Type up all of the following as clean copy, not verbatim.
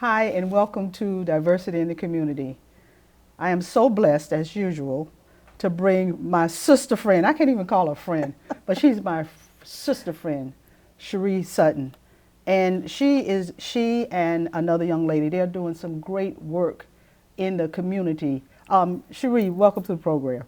Hi, and welcome to Diversity in the Community. I am so blessed, as usual, to bring my sister friend. I can't even call her friend, but she's my sister friend, Sherree Sutton. And she and another young lady, they're doing some great work in the community. Sherree, welcome to the program.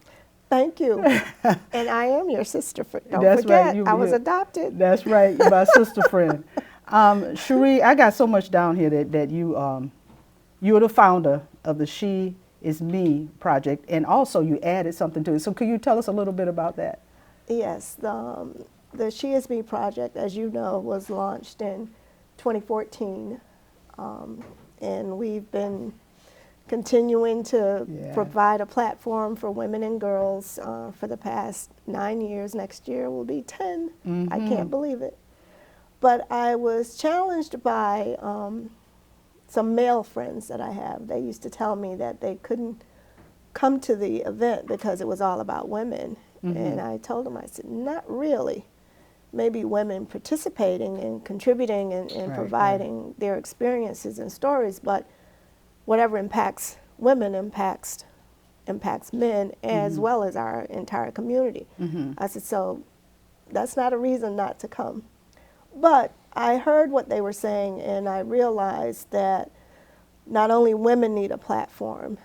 Thank you. And I am your sister. Don't That's right. forget, I was adopted. That's right, my sister friend. Sherree, I got so much down here that you're the founder of the She Is Me project, and also you added something to it. So could you tell us a little bit about that? Yes, the She Is Me project, as you know, was launched in 2014, and we've been continuing to provide a platform for women and girls for the past 9 years. Next year will be 10. I can't believe it. But I was challenged by some male friends that I have. They used to tell me that they couldn't come to the event because it was all about women. And I told them, I said, not really. Maybe women participating and contributing and providing their experiences and stories, but whatever impacts women impacts men as well as our entire community. I said, so that's not a reason not to come. But I heard what they were saying, and I realized that not only women need a platform,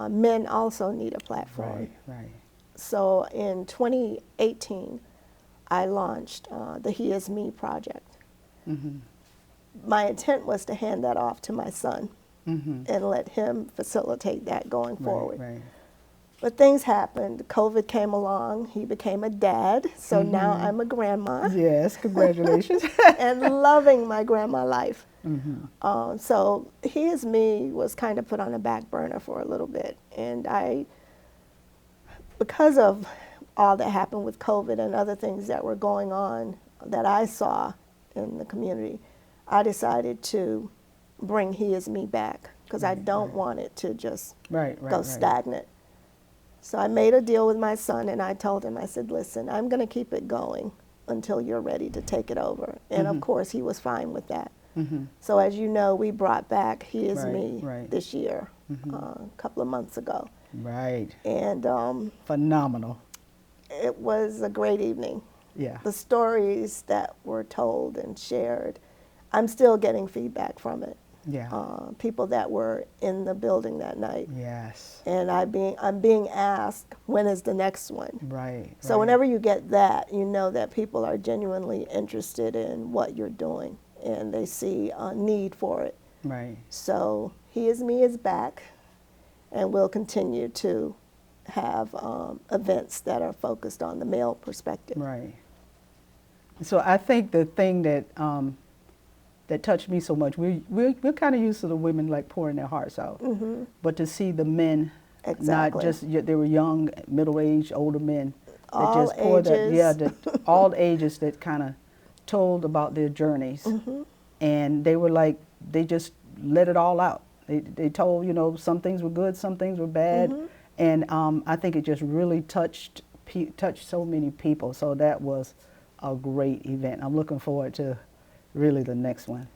men also need a platform. Right. So in 2018, I launched the He Is Me project. My intent was to hand that off to my son and let him facilitate that going forward. Right. But things happened. COVID came along. He became a dad. So now I'm a grandma. Yes, congratulations. And loving my grandma life. So He Is Me was kind of put on the back burner for a little bit. And because of all that happened with COVID and other things that were going on that I saw in the community, I decided to bring He Is Me back because I don't want it to just go stagnant. So I made a deal with my son, and I told him, I said, listen, I'm going to keep it going until you're ready to take it over. And of course, he was fine with that. So as you know, we brought back He Is Me this year, a couple of months ago. Right. And phenomenal. It was a great evening. Yeah. The stories that were told and shared, I'm still getting feedback from it. Yeah. People that were in the building that night. Yes. And I'm being asked, when is the next one? Right. So whenever you get that, you know that people are genuinely interested in what you're doing, and they see a need for it. Right. So He Is Me is back, and we'll continue to have events that are focused on the male perspective. Right. So I think the thing that that touched me so much, we're kind of used to the women like pouring their hearts out, but to see the men, not just, they were young, middle-aged, older men that all just poured ages. all ages that kind of told about their journeys, and they were like, they just let it all out. They told, some things were good, some things were bad, and I think it just really touched so many people. So that was a great event. I'm looking forward to really the next one.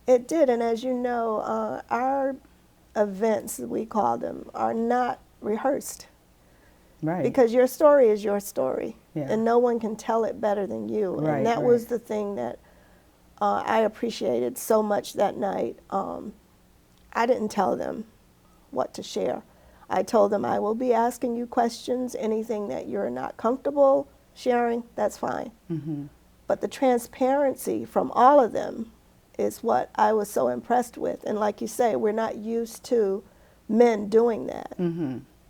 It did, and as you know, our events, we call them, are not rehearsed. Right. Because your story is your story, Yeah. and no one can tell it better than you. Right, and that was the thing that I appreciated so much that night. I didn't tell them what to share. I told them, I will be asking you questions. Anything that you're not comfortable sharing, that's fine. But the transparency from all of them is what I was so impressed with. And like you say, we're not used to men doing that.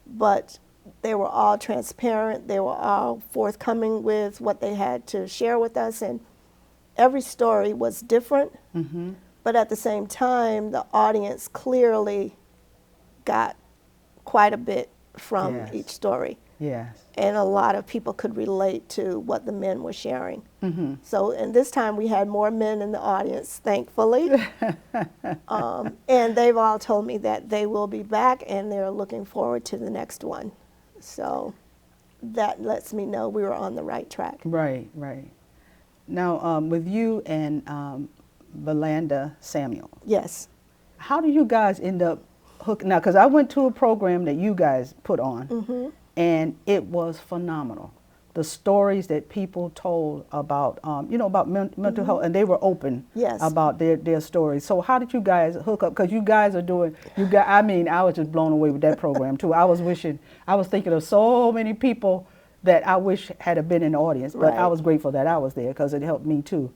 But they were all transparent. They were all forthcoming with what they had to share with us. And every story was different. But at the same time, the audience clearly got quite a bit from each story. Yes. And a lot of people could relate to what the men were sharing. So, and this time we had more men in the audience, thankfully. And they've all told me that they will be back and they're looking forward to the next one. So that lets me know we were on the right track. Right. Now, with you and Valanda Samuel, Yes. how do you guys end up hooking now? Because I went to a program that you guys put on, and it was phenomenal. The stories that people told about, about mental health, and they were open Yes. about their stories. So how did you guys hook up? Because you guys are doing, I mean, I was just blown away with that program too. I was thinking of so many people that I wish had been in the audience, but I Right. was grateful that I was there because it helped me too.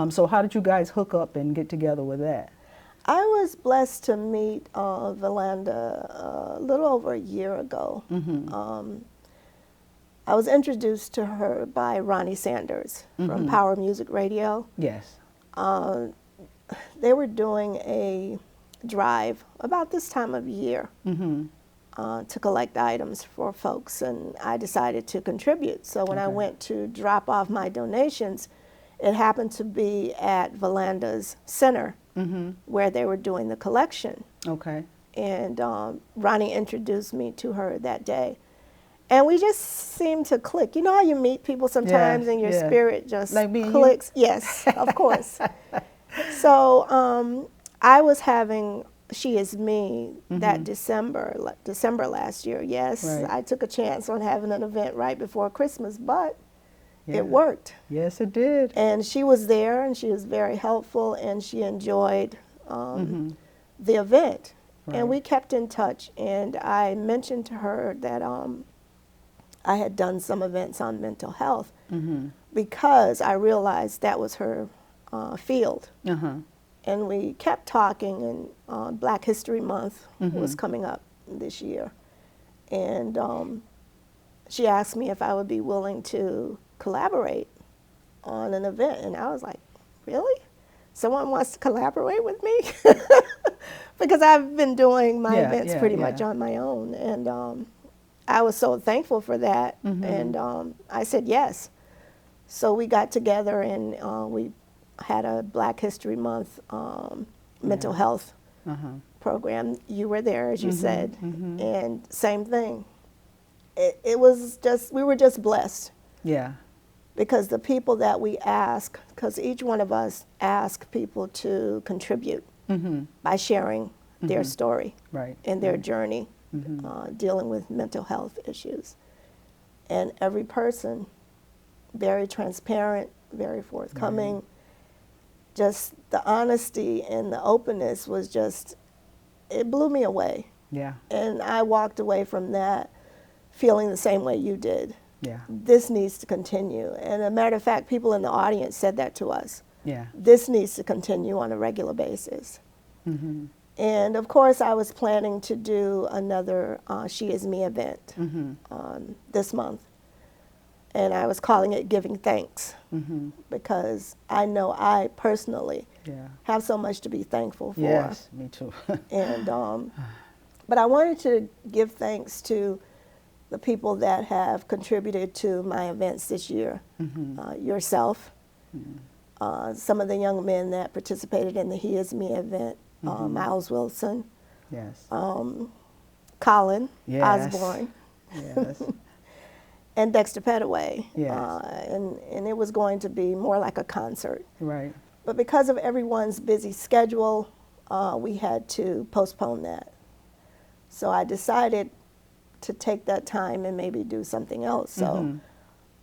So how did you guys hook up and get together with that? I was blessed to meet Valanda a little over a year ago. I was introduced to her by Ronnie Sanders from Power Music Radio. Yes. They were doing a drive about this time of year to collect items for folks, and I decided to contribute. So when I went to drop off my donations, it happened to be at Valanda's center where they were doing the collection. Okay. And Ronnie introduced me to her that day. And we just seemed to click. You know how you meet people sometimes and your spirit just like me clicks? Yes, of course. So I was having She Is Me that December last year. Yes, Right. I took a chance on having an event right before Christmas, but it worked. Yes, it did. And she was there, and she was very helpful, and she enjoyed the event. Right. And we kept in touch, and I mentioned to her that I had done some events on mental health because I realized that was her field. And we kept talking, and Black History Month was coming up this year. And she asked me if I would be willing to collaborate on an event. And I was like, really? Someone wants to collaborate with me? Because I've been doing my events pretty much on my own. And I was so thankful for that. And I said yes. So we got together, and we had a Black History Month mental health program. You were there, as you said. And same thing. It was just, we were just blessed. Yeah. Because the people that we ask, because each one of us ask people to contribute by sharing their story and their journey dealing with mental health issues. And every person, very transparent, very forthcoming. Just the honesty and the openness was just, it blew me away. Yeah. And I walked away from that feeling the same way you did. Yeah. This needs to continue. And a matter of fact, people in the audience said that to us. Yeah. This needs to continue on a regular basis. And of course, I was planning to do another She Is Me event this month. And I was calling it Giving Thanks because I know I personally have so much to be thankful for. Yes, me too. And but I wanted to give thanks to the people that have contributed to my events this year. Yourself, some of the young men that participated in the He Is Me event, Miles Wilson, Colin Osborne, and Dexter Petaway. And it was going to be more like a concert. Right. But because of everyone's busy schedule, we had to postpone that. So I decided to take that time and maybe do something else. So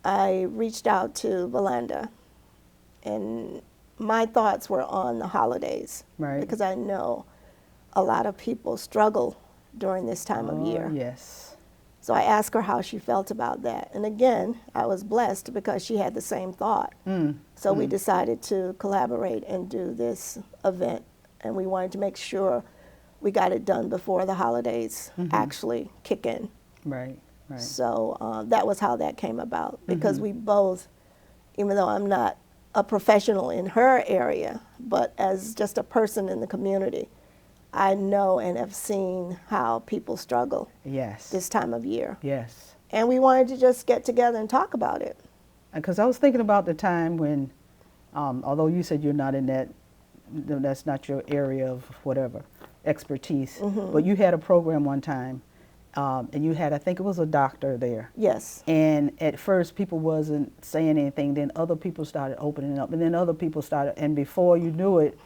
I reached out to Valanda, and my thoughts were on the holidays. Right. Because I know a lot of people struggle during this time of year. Yes. So I asked her how she felt about that. And again, I was blessed because she had the same thought. So we decided to collaborate and do this event. And we wanted to make sure we got it done before the holidays actually kick in. Right, right. So that was how that came about. Because we both, even though I'm not a professional in her area, but as just a person in the community, I know and have seen how people struggle this time of year. Yes. And we wanted to just get together and talk about it. Because I was thinking about the time when, although you said you're not in that's not your area of whatever, expertise, but you had a program one time, and you had, I think it was a doctor there. Yes. And at first people wasn't saying anything, then other people started opening up, and then other people started, and before you knew it,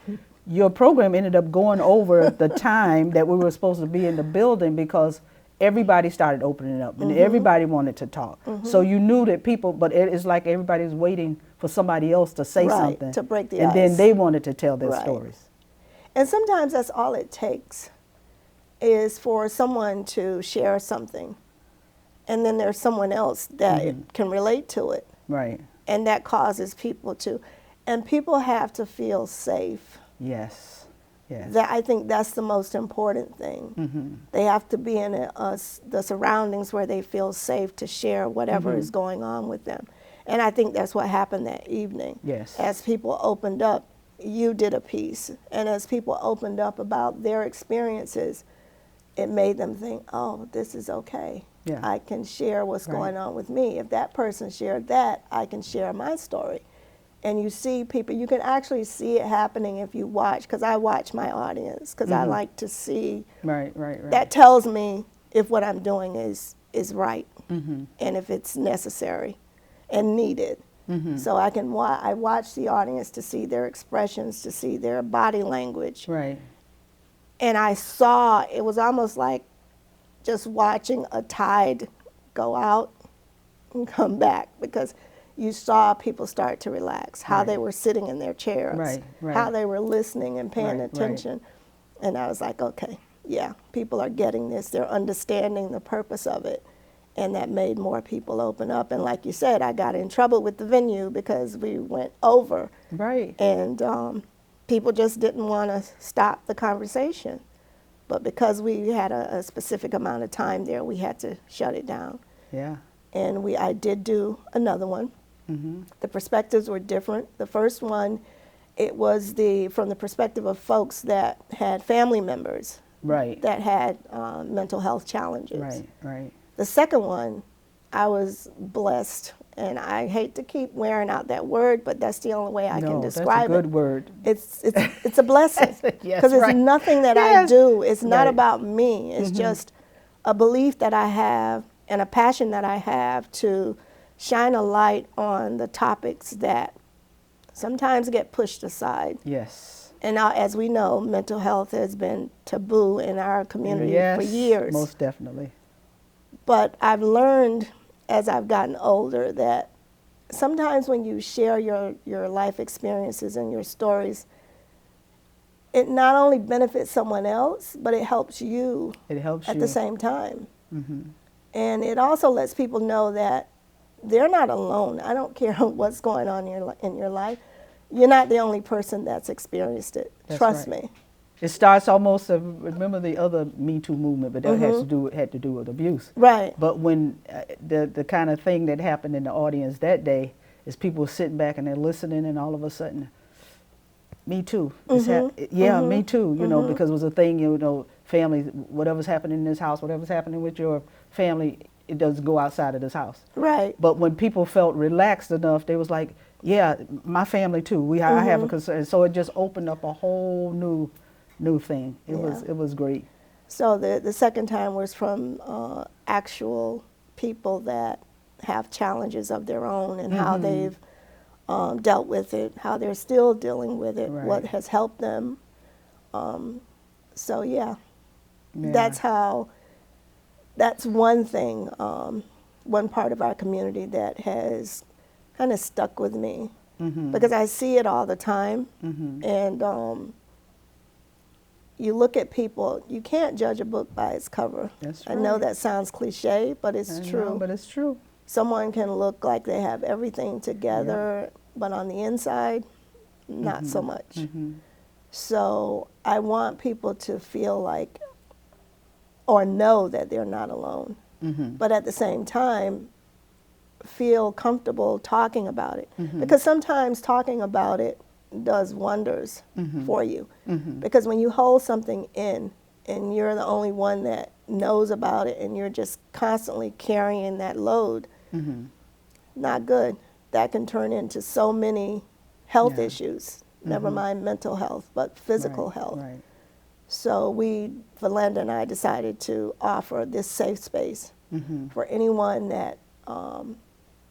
your program ended up going over the time that we were supposed to be in the building because everybody started opening up and everybody wanted to talk. So you knew that people, but it's like everybody's waiting for somebody else to say something. To break the and ice. then they wanted to tell their Right. stories. And sometimes that's all it takes is for someone to share something. And then there's someone else that can relate to it. Right. And that causes people to, and people have to feel safe. Yes. Yes. That, I think that's the most important thing. They have to be in the surroundings where they feel safe to share whatever is going on with them. And I think that's what happened that evening. Yes. As people opened up, you did a piece. And as people opened up about their experiences, it made them think, oh, this is okay. Yeah. I can share what's going on with me. If that person shared that, I can share my story. And you see people, you can actually see it happening if you watch, because I watch my audience, because I like to see. Right. That tells me if what I'm doing is right and if it's necessary and needed. So I watch the audience to see their expressions, to see their body language. Right. And I saw, it was almost like just watching a tide go out and come back, because you saw people start to relax, how they were sitting in their chairs, how they were listening and paying attention. And I was like, okay, yeah, people are getting this. They're understanding the purpose of it. And that made more people open up. And like you said, I got in trouble with the venue because we went over. Right. And people just didn't want to stop the conversation. But because we had a specific amount of time there, we had to shut it down. Yeah. And I did do another one. The perspectives were different. The first one, it was from the perspective of folks that had family members that had mental health challenges. Right. The second one, I was blessed, and I hate to keep wearing out that word, but that's the only way I can describe it. That's a good word. It's a blessing, because it's nothing that I do. It's not about me. It's just a belief that I have and a passion that I have to shine a light on the topics that sometimes get pushed aside. Yes. And now, as we know, mental health has been taboo in our community for years. Most definitely. But I've learned as I've gotten older that sometimes when you share your life experiences and your stories, it not only benefits someone else, but it helps you at the same time. And it also lets people know that they're not alone. I don't care what's going on in your life. You're not the only person that's experienced it. Trust me. It starts almost, remember the other Me Too movement, but that had to do with abuse. Right. But when the kind of thing that happened in the audience that day is people sitting back and they're listening, and all of a sudden, me too. Me too, you know, because it was a thing, you know, families, whatever's happening in this house, whatever's happening with your family, it doesn't go outside of this house. Right. But when people felt relaxed enough, they was like, yeah, my family too. I have a concern. So it just opened up a whole new thing. It was great. So the second time was from actual people that have challenges of their own, and how they've dealt with it, how they're still dealing with it, what has helped them. That's one thing, one part of our community that has kind of stuck with me, because I see it all the time. And you look at people, you can't judge a book by its cover. That's I know that sounds cliche, but it's true. But it's true. Someone can look like they have everything together, but on the inside, not so much. So I want people to feel like, or know that they're not alone, but at the same time, feel comfortable talking about it. Because sometimes talking about it does wonders for you. Because when you hold something in, and you're the only one that knows about it, and you're just constantly carrying that load, not good. That can turn into so many health issues, never mind mental health, but physical health. Right. So Valenda and I decided to offer this safe space for anyone that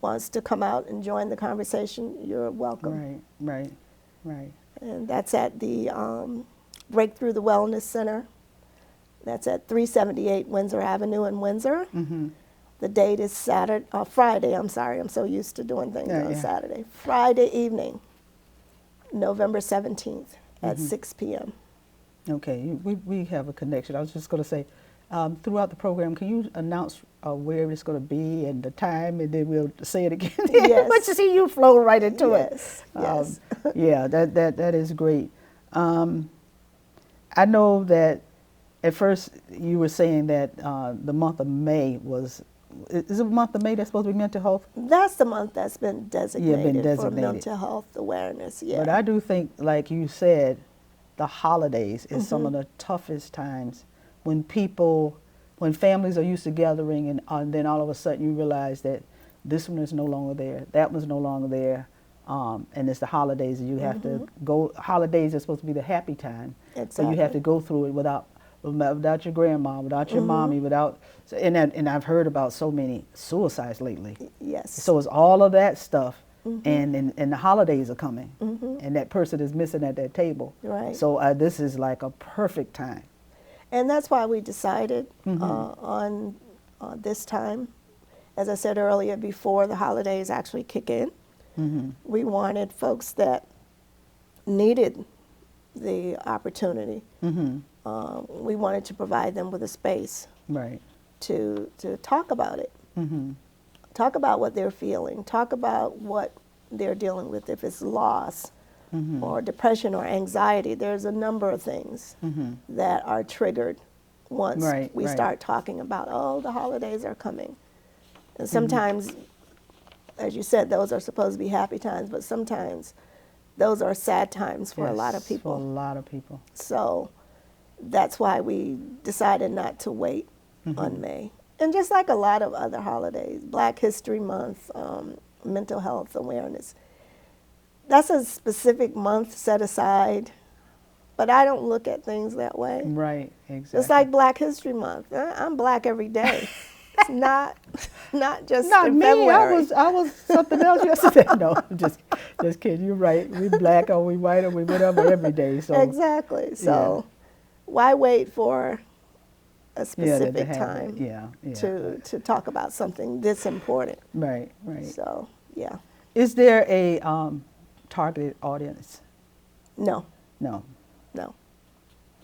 wants to come out and join the conversation. You're welcome. Right. right. And that's at the Breakthrough the Wellness Center. That's at 378 Windsor Avenue in Windsor. Mm-hmm. The date is Friday. I'm sorry, I'm so used to doing things Yeah, on yeah. Saturday. Friday evening, November 17th at Mm-hmm. 6 p.m. Okay, we have a connection. I was just going to say, throughout the program, can you announce where it's going to be and the time, and then we'll say it again? Yes. But you see, you flow right into Yes, it. yes. Yeah, that is great. I know that at first you were saying that the month of May is it the month of May that's supposed to be mental health? That's the month that's been designated, for designated. mental health awareness. Yeah. But I do think, like you said, the holidays is some of Mm-hmm. the toughest times when when families are used to gathering, and then all of a sudden you realize that this one is no longer there, that one's no longer there, and it's the holidays, and you have to go. Holidays are supposed to be the happy time, so you have to Exactly. go through it without your grandma, without your mommy, without. And I've heard about so many suicides lately. Yes. So it's all of that stuff, and the holidays are coming, and that person is missing at that table. Right. So this is like a perfect time. And that's why we decided on this time. As I said earlier, before the holidays actually kick in, we wanted folks that needed the opportunity. We wanted to provide them with a space Right. to talk about it, talk about what they're feeling, talk about what they're dealing with, if it's loss or depression or anxiety. There's a number of things that are triggered once Right, we right. start talking about, oh, the holidays are coming. And sometimes, as you said, those are supposed to be happy times, but sometimes those are sad times for a lot of Yes, people. For a lot of people. So that's why we decided not to wait on May. And just like a lot of other holidays, Black History Month, mental health awareness, that's a specific month set aside, but I don't look at things that way. Right. Exactly. It's like Black History Month. I'm Black every day. It's not just Not in me. February. I was something else yesterday. No, I'm just kidding. You're right. We Black or we white or we whatever every day. So Exactly. So why wait for a to specific have time it. Yeah. to talk about something this important? Right. So, yeah. Is there a targeted audience? No, No.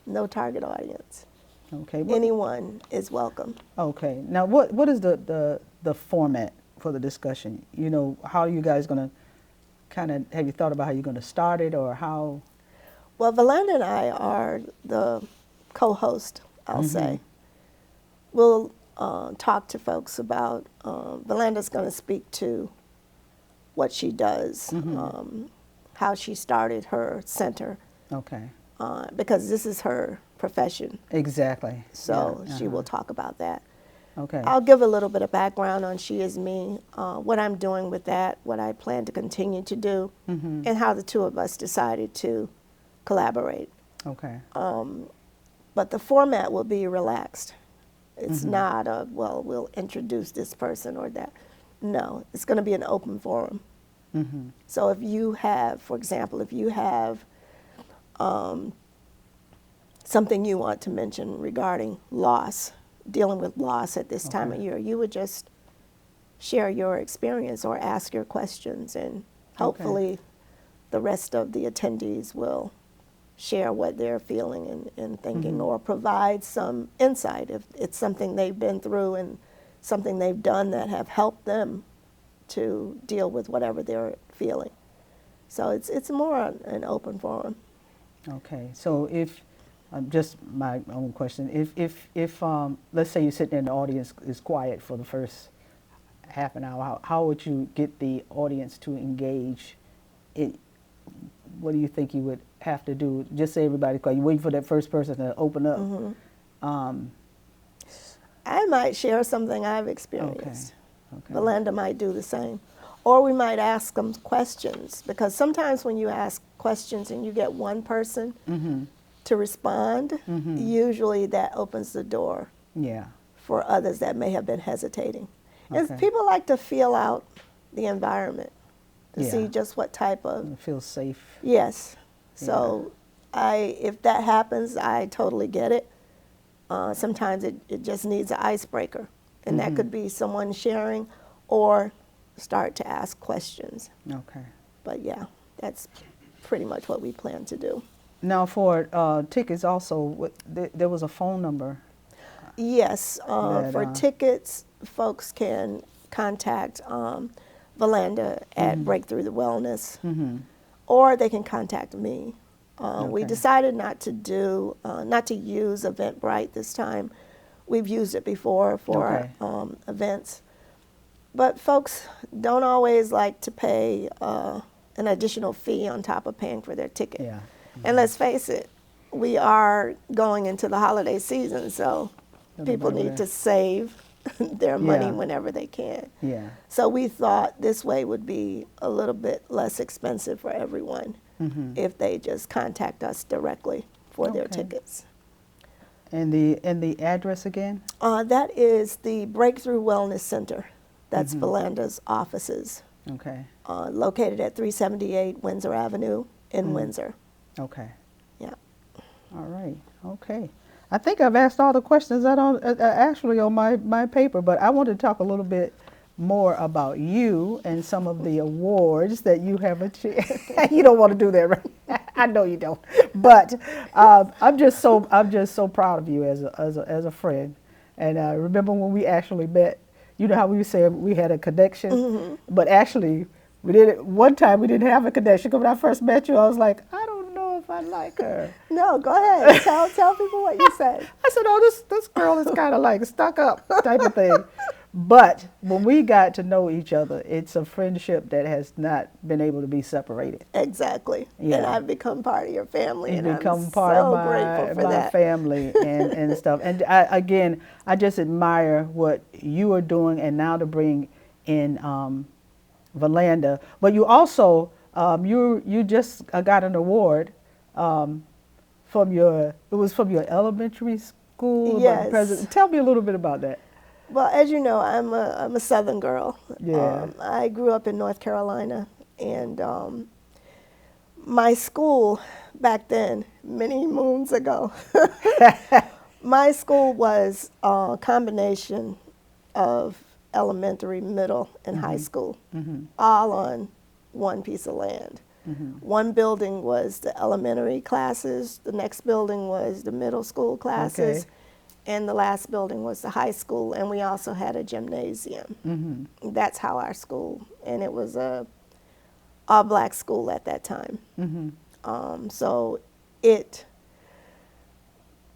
no target audience. Okay. Anyone is welcome. Okay. Now, what is the format for the discussion? You know, how are you guys going to have you thought about how you're going to start it, or how? Well, Valanda and I are the co-host, I'll say. We'll talk to folks about, Valanda's going to speak to what she does, how she started her center, Okay. because this is her profession. Exactly. So Yeah, she will talk about that. Okay. I'll give a little bit of background on She Is Me, what I'm doing with that, what I plan to continue to do, and how the two of us decided to collaborate. Okay. But the format will be relaxed. It's not a, well, we'll introduce this person or that. No, it's going to be an open forum. So if you have, for example, if you have something you want to mention regarding loss, dealing with loss at this time of year, you would just share your experience or ask your questions, and hopefully the rest of the attendees will share what they're feeling and thinking, or provide some insight if it's something they've been through and something they've done that have helped them to deal with whatever they're feeling. So it's more an open forum. Okay. So if just my own question, if let's say you sit there and the audience is quiet for the first half an hour, how would you get the audience to engage? What do you think you would have to do? Just say everybody's quiet. You wait for that first person to open up. I might share something I've experienced. Okay. Valanda might do the same. Or we might ask them questions, because sometimes when you ask questions and you get one person to respond, usually that opens the door for others that may have been hesitating. Okay. And people like to feel out the environment. to see just what type of. It feels safe. Yes. So if that happens, I totally get it. Sometimes it just needs an icebreaker, and that could be someone sharing or start to ask questions. Okay. But yeah, that's pretty much what we plan to do. Now for tickets also, there was a phone number. Yes, for tickets, folks can contact Valanda at Breakthrough the Wellness, or they can contact me. We decided not to use Eventbrite this time. We've used it before for events, but folks don't always like to pay an additional fee on top of paying for their ticket. Yeah. And let's face it, we are going into the holiday season, so people need to save their money whenever they can. Yeah. So we thought this way would be a little bit less expensive for everyone if they just contact us directly for their tickets. And the address again? That is the Breakthrough Wellness Center. That's Valanda's offices. Okay. Located at 378 Windsor Avenue in Windsor. Okay. Yeah. All right. Okay. I think I've asked all the questions that actually on my paper, but I want to talk a little bit more about you and some of the awards that you have achieved. You don't want to do that, right? I know you don't, but I'm just so proud of you as a friend. And remember when we actually met? You know how we said we had a connection, but actually we didn't. One time we didn't have a connection. Because when I first met you, I was like, I don't know if I like her. No, go ahead. Tell people what you said. I said, oh, this girl is kind of like stuck up type of thing. But when we got to know each other, it's a friendship that has not been able to be separated. Exactly. Yeah. And I've become part of your family. You've and become I'm part so of grateful for my that. family and stuff. And I just admire what you are doing, and now to bring in Valanda. But you also, you just got an award from your elementary school. Yes. Tell me a little bit about that. Well, as you know, I'm a Southern girl. Yeah. I grew up in North Carolina, and my school back then, many moons ago, my school was a combination of elementary, middle, and high school, all on one piece of land. One building was the elementary classes, the next building was the middle school classes, and the last building was the high school, and we also had a gymnasium. That's how our school, and it was a all-black school at that time. So it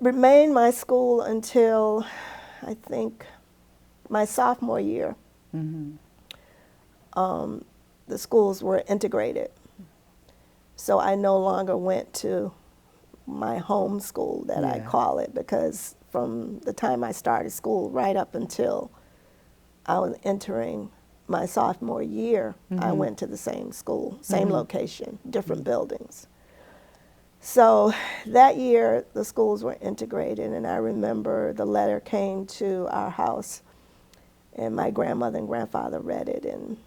remained my school until, I think, my sophomore year. The schools were integrated. So I no longer went to my home school, that I call it, because from the time I started school right up until I was entering my sophomore year, I went to the same school, same location, different buildings. So that year, the schools were integrated, and I remember the letter came to our house, and my grandmother and grandfather read it, and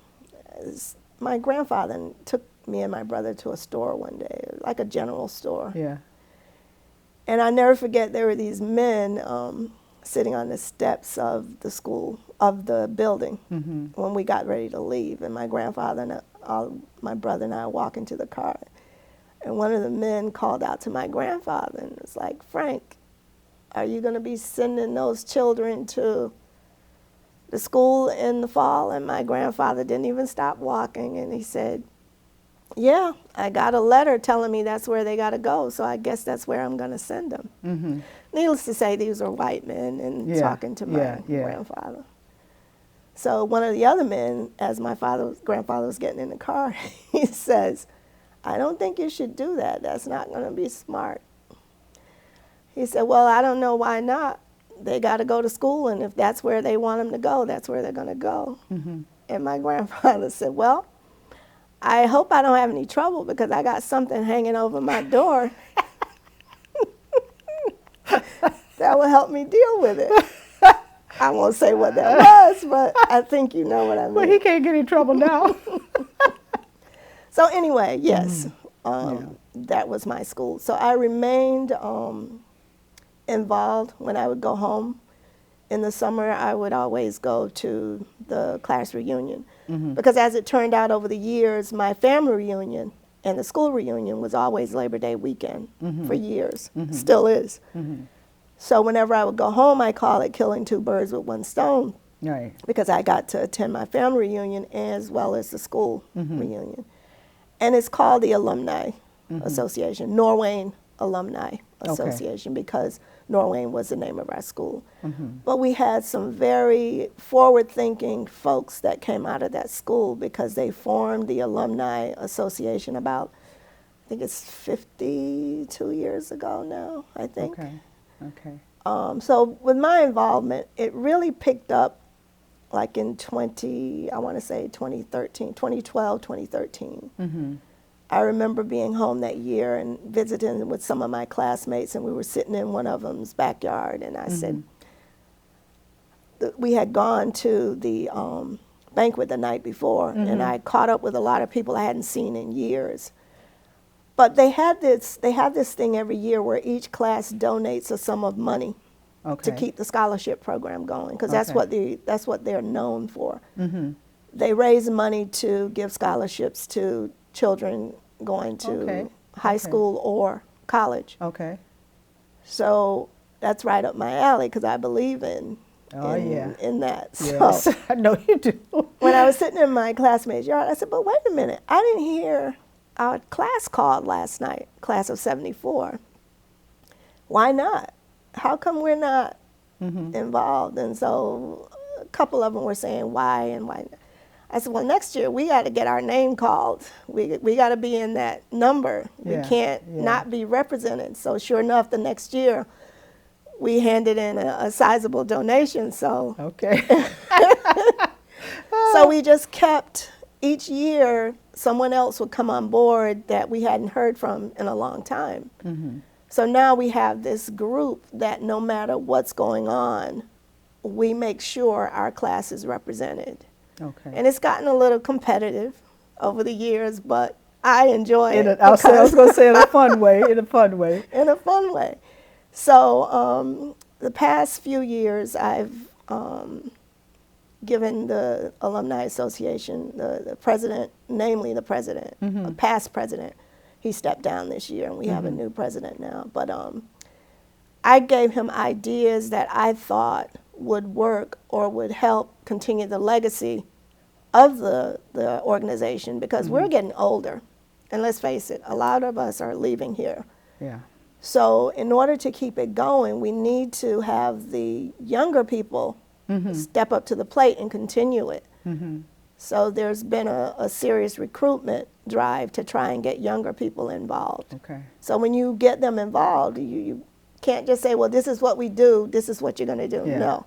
my grandfather took me and my brother to a store one day, like a general store. Yeah. And I never forget, there were these men sitting on the steps of the school, of the building, when we got ready to leave. And my grandfather and my brother and I walk into the car. And one of the men called out to my grandfather and was like, Frank, are you going to be sending those children to the school in the fall? And my grandfather didn't even stop walking. And he said, yeah, I got a letter telling me that's where they got to go, so I guess that's where I'm going to send them. Needless to say, these are white men and talking to my grandfather. So one of the other men, as my grandfather was getting in the car, he says, I don't think you should do that. That's not going to be smart. He said, well, I don't know why not. They got to go to school, and if that's where they want them to go, that's where they're going to go. And my grandfather said, well, I hope I don't have any trouble because I got something hanging over my door that will help me deal with it. I won't say what that was, but I think you know what I mean. Well, he can't get in trouble now. So anyway, yes, Yeah. that was my school. So I remained involved when I would go home. In the summer, I would always go to the class reunion. Because as it turned out over the years, my family reunion and the school reunion was always Labor Day weekend for years, still is. So whenever I would go home, I call it killing two birds with one stone, Right. because I got to attend my family reunion as well as the school reunion. And it's called the Alumni Association, Norwayne Alumni Association, because Norwayne was the name of our school. But we had some very forward-thinking folks that came out of that school, because they formed the Alumni Association about, I think it's 52 years ago now, I think. Okay. Okay. So with my involvement, it really picked up like in 2012, 2013. I remember being home that year and visiting with some of my classmates, and we were sitting in one of them's backyard, and I said, we had gone to the banquet the night before, and I caught up with a lot of people I hadn't seen in years. But they have this thing every year where each class donates a sum of money to keep the scholarship program going, because that's what they're known for. They raise money to give scholarships to children going to high school or college. Okay. So that's right up my alley, because I believe in that. Yes, So I know you do. when I was sitting in my classmate's yard, I said, but wait a minute, I didn't hear our class called last night, class of 74. Why not? How come we're not involved? And so a couple of them were saying why and why not. I said, well, next year we got to get our name called. We got to be in that number. We can't not be represented. So sure enough, the next year we handed in a sizable donation. So so we just kept, each year someone else would come on board that we hadn't heard from in a long time. So now we have this group that no matter what's going on, we make sure our class is represented. And it's gotten a little competitive over the years, but I enjoy it. I was going to say in a fun way, in a fun way. In a fun way. So the past few years, I've given the Alumni Association, the president, namely the president, a past president, he stepped down this year, and we have a new president now. But I gave him ideas that I thought would work or would help continue the legacy of the organization, because we're getting older. And let's face it, a lot of us are leaving here. So in order to keep it going, we need to have the younger people step up to the plate and continue it. So there's been a serious recruitment drive to try and get younger people involved. So when you get them involved, you can't just say, well, this is what we do, this is what you're going to do. No.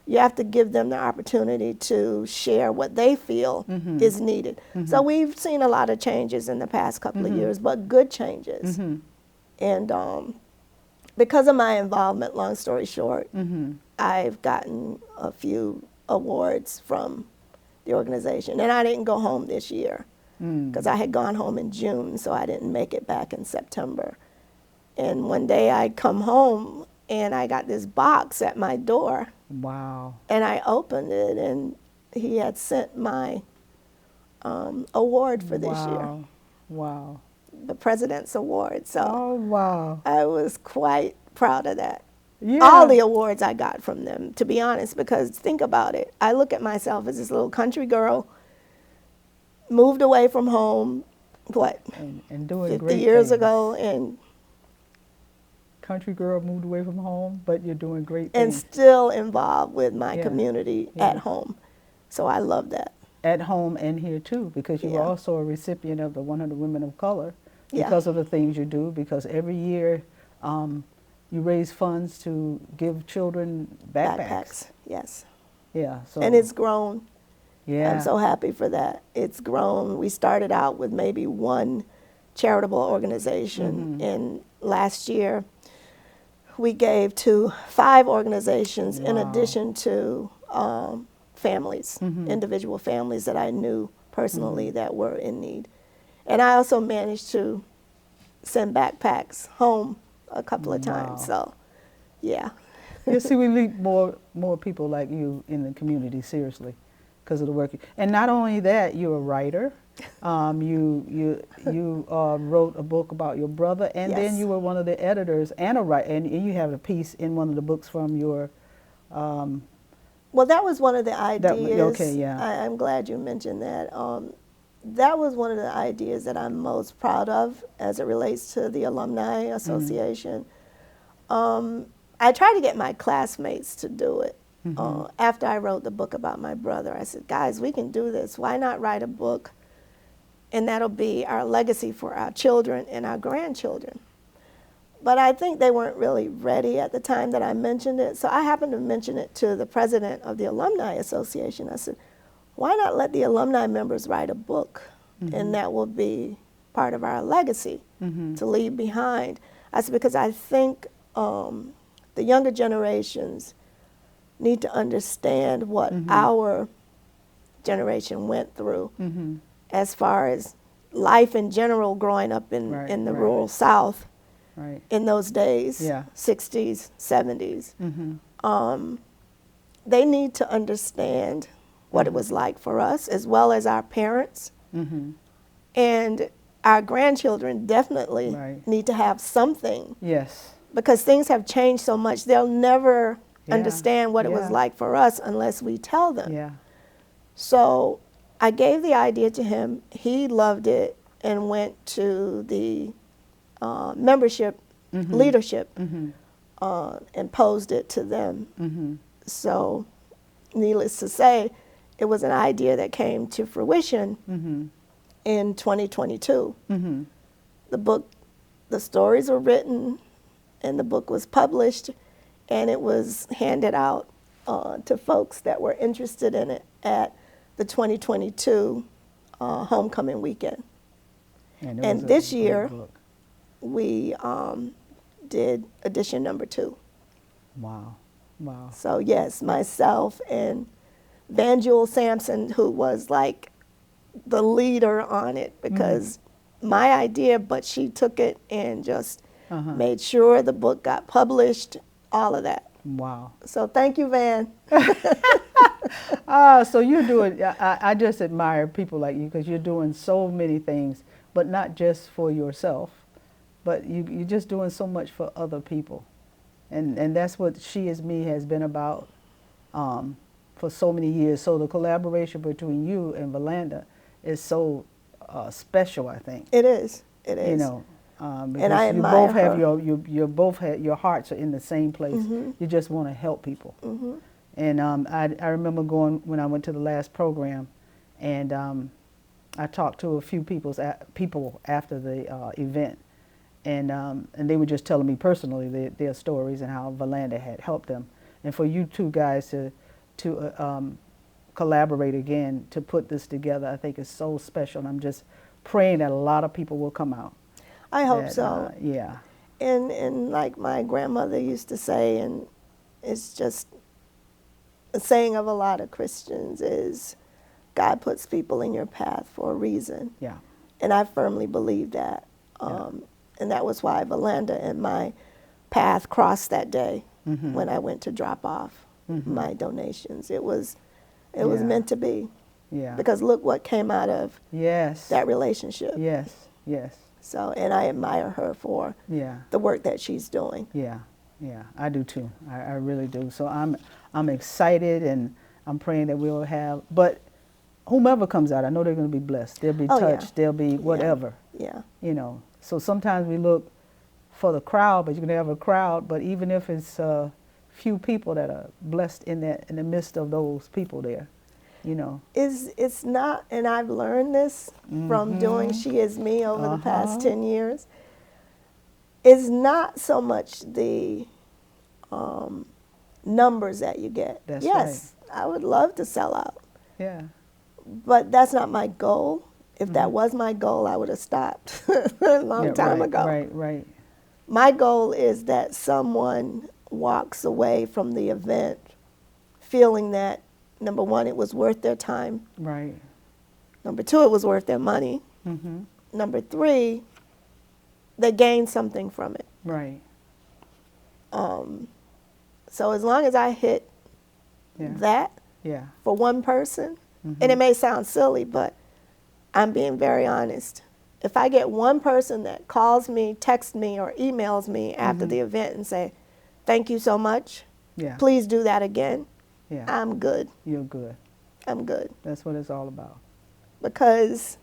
You have to give them the opportunity to share what they feel is needed. So we've seen a lot of changes in the past couple of years, but good changes. And because of my involvement, long story short, I've gotten a few awards from the organization. And I didn't go home this year, because I had gone home in June, so I didn't make it back in September. And one day I come home, and I got this box at my door. Wow. And I opened it, and he had sent my award for this year. Wow. The President's Award. So wow. I was quite proud of that. All the awards I got from them, to be honest, because think about it. I look at myself as this little country girl, moved away from home, and doing 50 great years things. ago, and country girl moved away from home, but you're doing great and things. still involved with my community at home. So I love that. At home and here too, because you were also a recipient of the 100 Women of Color because of the things you do, because every year you raise funds to give children backpacks. Yes. So and it's grown. Yeah. I'm so happy for that. It's grown. We started out with maybe one charitable organization, and last year we gave to 5 organizations in addition to families, individual families that I knew personally that were in need. And I also managed to send backpacks home a couple of times. Wow. So, yeah. You see, we need more people like you in the community, seriously, because of the work. And not only that, you're a writer. You wrote a book about your brother, and Yes. then you were one of the editors and a writer, and you have a piece in one of the books from your. Well, that was one of the ideas. Okay, yeah. I'm glad you mentioned that. That was one of the ideas that I'm most proud of as it relates to the Alumni Association. I tried to get my classmates to do it. After I wrote the book about my brother, I said, guys, we can do this. Why not write a book? And that'll be our legacy for our children and our grandchildren. But I think they weren't really ready at the time that I mentioned it. So I happened to mention it to the president of the Alumni Association. I said, why not let the alumni members write a book? And that will be part of our legacy to leave behind. I said, because I think the younger generations need to understand what our generation went through as far as life in general growing up in the rural South. Right. In those days, Yeah. 60s, 70s. They need to understand what it was like for us, as well as our parents. And our grandchildren definitely need to have something. Yes. Because things have changed so much, they'll never Yeah. understand what it was like for us unless we tell them. Yeah. So I gave the idea to him. He loved it and went to the membership leadership and posed it to them. So needless to say, it was an idea that came to fruition in 2022. The book, the stories were written and the book was published, and it was handed out to folks that were interested in it at the 2022 homecoming weekend. And this year, we did edition number 2. Wow. Wow. So yes, myself and Van Jewel Sampson, who was like the leader on it, because my idea, but she took it and just made sure the book got published, all of that. Wow. So thank you, Van. So you're doing, I just admire people like you, because you're doing so many things, but not just for yourself, but you're just doing so much for other people. And that's what She Is Me has been about for so many years. So the collaboration between you and Valanda is so special, I think. It is. It is. You know, because and I you admire both have her. you both have, your hearts are in the same place. You just want to help people. And I remember going when I went to the last program, and I talked to a few people after the event, and they were just telling me personally their stories and how Valanda had helped them. And for you two guys to collaborate again to put this together, I think is so special. And I'm just praying that a lot of people will come out. I hope so. Yeah. And like my grandmother used to say, and it's just a saying of a lot of Christians, is God puts people in your path for a reason. Yeah. And I firmly believe that. And that was why Valanda and my path crossed that day when I went to drop off my donations. It was meant to be. Yeah. Because look what came out of that relationship. Yes. Yes. So, and I admire her for the work that she's doing. Yeah. Yeah. I do too. I really do. So I'm excited, and I'm praying that we'll have, but whomever comes out, I know they're going to be blessed. They'll be touched. They'll be whatever. Yeah. You know. So sometimes we look for the crowd, but you can have a crowd, but even if it's a few people that are blessed in the midst of those people there, you know. It's not, and I've learned this from doing She Is Me over the past 10 years, it's not so much the numbers that you get. That's yes, right. I would love to sell out. Yeah. But that's not my goal. If that was my goal, I would have stopped a long time ago. Right. My goal is that someone walks away from the event feeling that, number one, it was worth their time. Right. Number two, it was worth their money. Number 3, they gain something from it. Right. So as long as I hit that Yeah. for one person, and it may sound silly, but I'm being very honest. If I get one person that calls me, texts me, or emails me after the event and say, thank you so much, Yeah. please do that again, Yeah. I'm good. You're good. I'm good. That's what it's all about. Because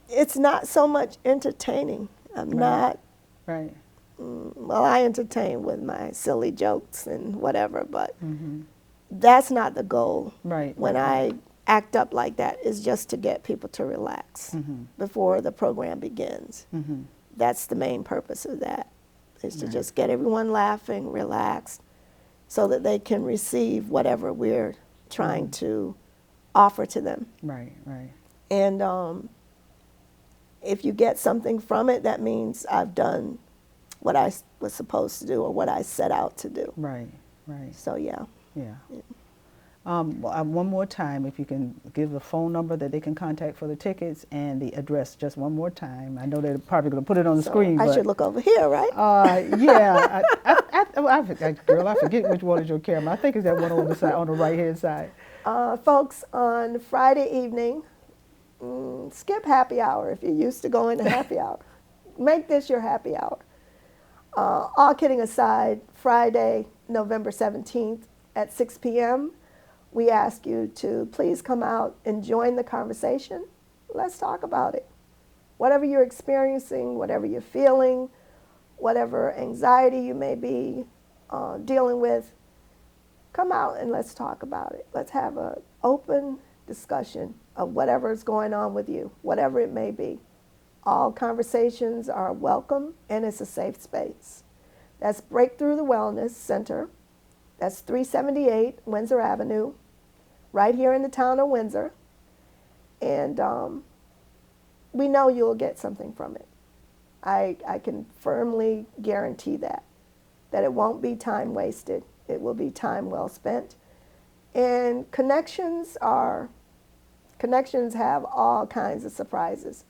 it's not so much entertaining. I'm not, Right. well, I entertain with my silly jokes and whatever, but that's not the goal. Right. When I act up like that, is just to get people to relax before the program begins. That's the main purpose of that, is to just get everyone laughing, relaxed, so that they can receive whatever we're trying to offer to them. Right. Right. And if you get something from it, that means I've done what I was supposed to do or what I set out to do. Right. Right. So, yeah. Yeah. One more time, if you can give the phone number that they can contact for the tickets and the address just one more time. I know they're probably going to put it on the screen. I should look over here, right? Yeah. Girl, I forget which one is your camera. I think it's that one on the side, on the right-hand side. Folks, on Friday evening, skip happy hour if you're used to going to happy hour. Make this your happy hour. All kidding aside, Friday, November 17th at 6 p.m., we ask you to please come out and join the conversation. Let's talk about it. Whatever you're experiencing, whatever you're feeling, whatever anxiety you may be dealing with, come out and let's talk about it. Let's have an open discussion of whatever is going on with you, whatever it may be. All conversations are welcome, and it's a safe space. That's Breakthrough the Wellness Center. That's 378 Windsor Avenue, right here in the town of Windsor. And we know you'll get something from it. I can firmly guarantee that it won't be time wasted. It will be time well spent. And connections have all kinds of surprises.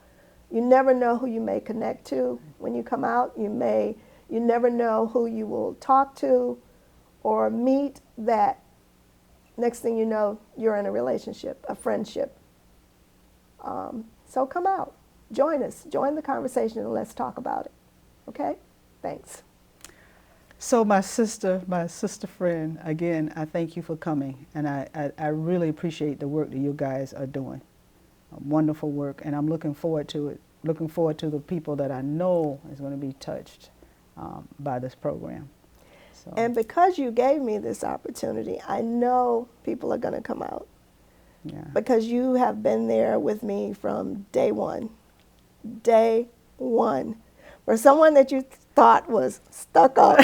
You never know who you may connect to when you come out. You never know who you will talk to or meet that next thing you know, you're in a relationship, a friendship. So come out, join us, join the conversation, and let's talk about it. Okay? Thanks. So my sister friend, again, I thank you for coming, and I really appreciate the work that you guys are doing. Wonderful work, and I'm looking forward to it. Looking forward to the people that I know is going to be touched by this program. So. And because you gave me this opportunity, I know people are going to come out. Yeah. Because you have been there with me from day one. Day one. For someone that you thought was stuck up.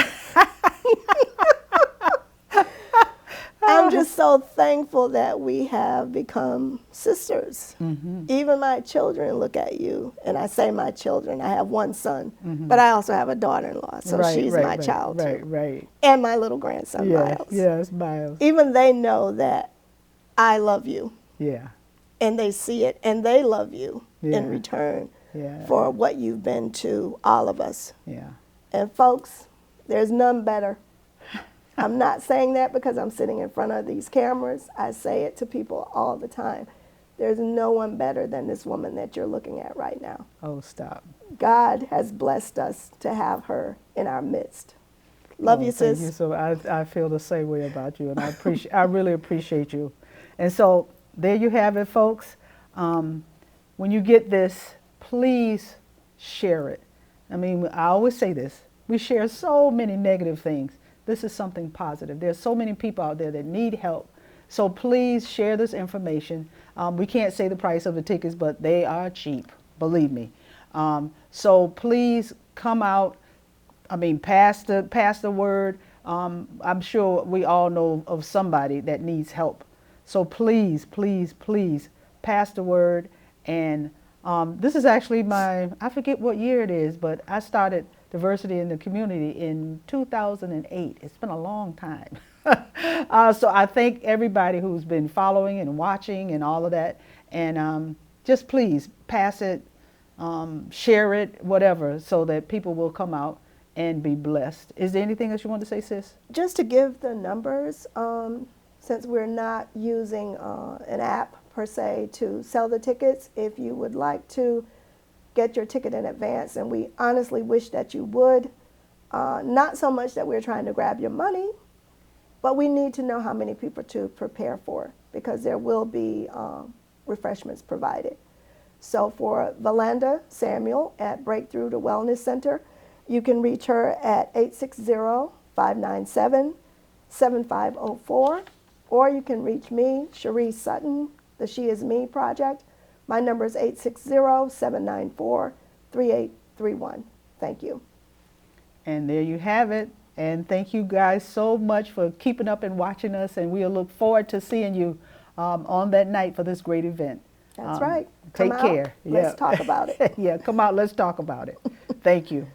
I'm just so thankful that we have become sisters. Even my children look at you, and I say my children, I have one son, but I also have a daughter-in-law, so she's my child too. Right. And my little grandson, Miles. Yes, Miles. Even they know that I love you. Yeah. And they see it, and they love you in return for what you've been to all of us. Yeah. And folks, there's none better. I'm not saying that because I'm sitting in front of these cameras. I say it to people all the time. There's no one better than this woman that you're looking at right now. Oh, stop. God has blessed us to have her in our midst. Love you, sis. Thank you. So I feel the same way about you, and I really appreciate you. And so there you have it, folks. When you get this, please share it. I mean, I always say this. We share so many negative things. This is something positive. There's so many people out there that need help. So please share this information. We can't say the price of the tickets, but they are cheap, believe me. So please come out. I mean, pass the word. I'm sure we all know of somebody that needs help. So please, please, please pass the word. And this is actually I forget what year it is, but I started diversity in the community in 2008. It's been a long time. So I thank everybody who's been following and watching and all of that. And just please pass it, share it, whatever, so that people will come out and be blessed. Is there anything else you want to say, sis? Just to give the numbers, since we're not using an app per se to sell the tickets, if you would like to get your ticket in advance, and we honestly wish that you would, not so much that we're trying to grab your money, but we need to know how many people to prepare for, because there will be refreshments provided. So for Valanda Samuel at Breakthrough to Wellness Center, you can reach her at 860-597-7504, or you can reach me, Sherree Sutton, the She Is Me Project. My number is 860-794-3831. Thank you. And there you have it. And thank you guys so much for keeping up and watching us. And we'll look forward to seeing you on that night for this great event. That's right. Take Come out, care. let's talk about it. Yeah, come out. Let's talk about it. Thank you.